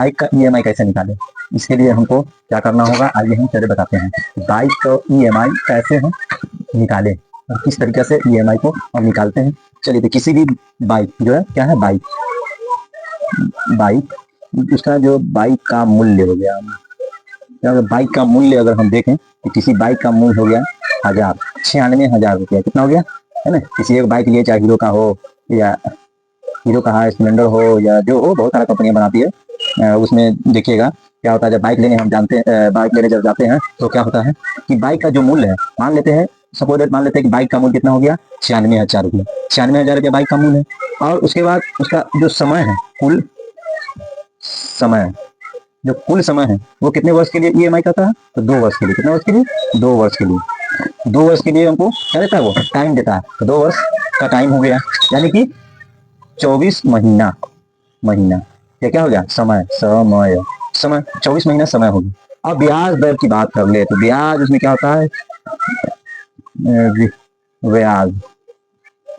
Bike का EMI कैसे निकालें, इसके लिए हमको क्या करना होगा, आइए हम चलिए बताते हैं। बाइक का ईएमआई कैसे हम निकालें और किस तरीके से ईएमआई को हम निकालते हैं। चलिए, तो किसी भी बाइक जो है, क्या है, बाइक बाइक उसका जो बाइक का मूल्य हो गया, अगर बाइक का मूल्य अगर हम देखें तो किसी बाइक का मूल्य हो गया 96,000 रुपया। कितना हो गया, है ना। किसी एक बाइक लिए, चाहे हीरो का हो या हीरो का है, स्प्लेंडर हो या जो हो, बहुत सारा कंपनियां बनाती है। उसमें देखिएगा क्या होता है, जब बाइक लेने हम जानते हैं, बाइक लेने जब जाते हैं तो क्या होता है कि बाइक का जो मूल्य है, मान लेते हैं, सपोज मान लेते हैं कि बाइक का मूल्य कितना हो गया, 96,000 रुपया। 96,000 रुपया बाइक का मूल्य है। और उसके बाद उसका जो समय है, कुल समय, जो कुल समय है वो कितने वर्ष के लिए ईएमआई करता है, तो 2 वर्ष के लिए। कितने वर्ष के लिए, 2 वर्ष के लिए। 2 वर्ष के लिए हमको क्या देता है, वो टाइम देता है। तो 2 वर्ष का टाइम हो गया, यानी कि 24 महीना। ये क्या हो गया, समय 24 महीना समय हो गया। अब ब्याज दर की बात कर ले तो ब्याज उसमें क्या होता है, ब्याज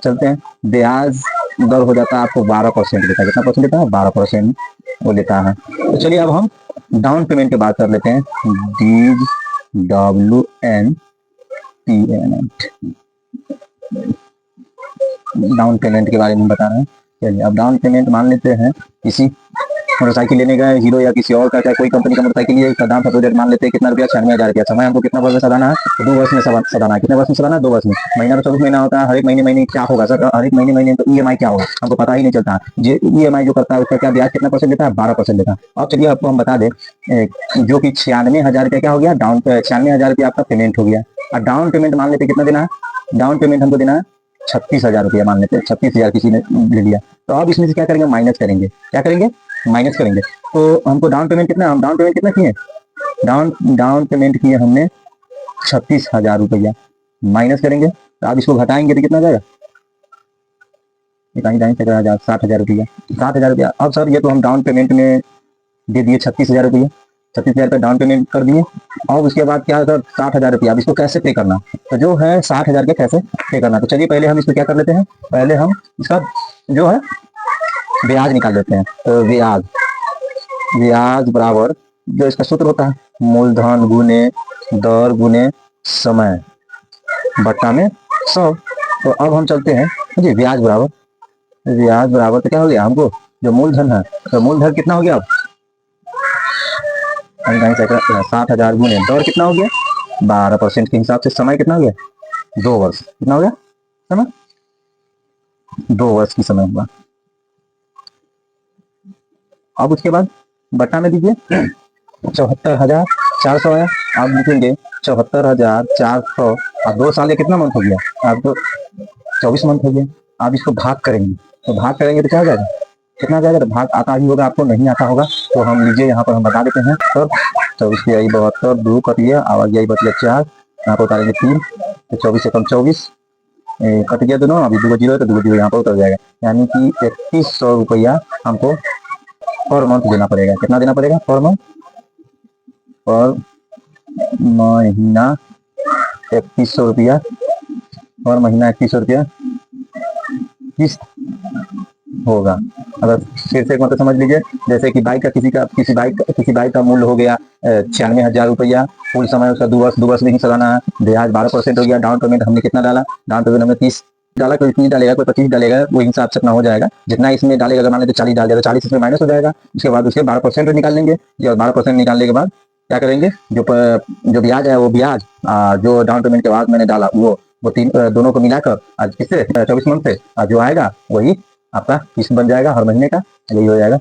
चलते हैं, ब्याज दर हो जाता है आपको 12% देता है। कितना परसेंट देता है, 12% वो लेता है। तो चलिए अब हम डाउन पेमेंट की बात कर लेते हैं। DWN डाउन पेमेंट के बारे में बता रहे हैं। चलिए, अब डाउन पेमेंट मान लेते हैं, किसी मोटरसाइकिल लेने गए, हीरो या किसी और का, चाहे कोई कंपनी का मोटरसाइकिल लिए, इसका दाम सपोज मान लेते हैं कितना रुपया, 96,000 रुपया। समय हमको कितना वर्ष में सदाना है, तो 2 वर्ष में सदाना है। कितने वर्ष में सदाना है, 2 वर्ष में। महीना तो 24 महीना होता है। हर एक महीने क्या होगा सर, हर एक महीने तो ईएमआई क्या होगा हमको पता ही नहीं चलता। जो ईएमआई जो करता है उसका क्या ब्याज कितना परसेंट देता है, 12% देता है। अब चलिए आपको हम बता दें, जो कि 96,000 रुपया क्या हो गया, 96,000 रुपया आपका पेमेंट हो गया। और डाउन पेमेंट मान लेते कितना देना है, डाउन पेमेंट हमको देना है 36,000 रुपया। मान लेते हैं 36,000 किसी ने ले लिया। तो अब इसमें से क्या करेंगे, माइनस करेंगे। क्या करेंगे, माइनस करेंगे। तो हमको डाउन पेमेंट कितना, हम डाउन पेमेंट कितना किए, डाउन पेमेंट किए हमने 36,000 रुपया। माइनस करेंगे तो अब इसको घटाएंगे तो कितना जाएगा, 60,000 रुपया। 60,000 रुपया। अब सर ये तो हम डाउन पेमेंट में दे दिए 36,000 रुपया। 36,000 रुपया डाउन पेमेंट कर दिए। और उसके बाद क्या सर, 60,000 रुपया। अब इसको कैसे पे करना, तो जो है 60,000 के कैसे पे करना, तो चलिए पहले हम इसको क्या कर लेते हैं, पहले हम इसका जो है ब्याज निकाल लेते हैं। तो ब्याज बराबर जो इसका सूत्र होता है, मूलधन गुने दर गुने समय बट्टा में 100। तो अब हम चलते हैं जी, ब्याज बराबर तो क्या हो गया, हमको जो मूलधन है, तो मूलधन कितना हो गया, अब 60,000 गुने दर कितना हो गया, 12% के हिसाब से समय कितना हो गया, 2 वर्ष। कितना हो गया समय, 2 वर्ष की समय हुआ। अब उसके बाद बट्टा में दीजिए 74,400 आया। आप लिखेंगे 74,400 और 2 साल कितना मंथ हो गया, आप तो 24 मंथ हो गया। आप इसको भाग करेंगे, तो क्या हो जाएगा, कितना आ जाएगा, तो भाग आता ही होगा, आपको नहीं आता होगा तो हम लीजिए यहाँ पर हम बता देते हैं। तो 24 की आई 72, 2 कटिए, आवाज आई बचले 4, यहाँ पर उतारेंगे 3, तो 24 से कम 24 कट गया दोनों। अभी 2 जीरो है तो 2 जीरो यहाँ पर उतर जाएगा, यानी कि 3100 रुपया हमको पर मंथ देना पड़ेगा। कितना देना पड़ेगा, पर मंथ, पर महीना 3100 रुपया, पर महीना 3100 रुपया किस्त होगा। अगर फिर से एक मतलब समझ लीजिए, जैसे कि बाइक का किसी बाइक का मूल्य हो गया 96,000 रुपया, कुल समय उसका 2 वर्ष में ही सलाना है। ब्याज 12% हो गया। डाउन पेमेंट हमने कितना डाला, डाउन पेमेंट हमने 30 डाला, कोई 30 डालेगा, कोई 25 डालेगा, वो हिसाब से अपना हो जाएगा। जितना इसमें डालेगा, अगर मान लेते 40 डाल दिया तो 40 इसमें माइनस हो जाएगा। उसके बाद उसके 12% निकाल लेंगे, और 12% निकालने के बाद क्या करेंगे, जो ब्याज है वो ब्याज जो डाउन पेमेंट के बाद मैंने डाला वो दोनों को मिलाकर आज किससे 24 मंथ से जो आएगा वही आपका किस्त बन जाएगा हर महीने का, यही हो जाएगा।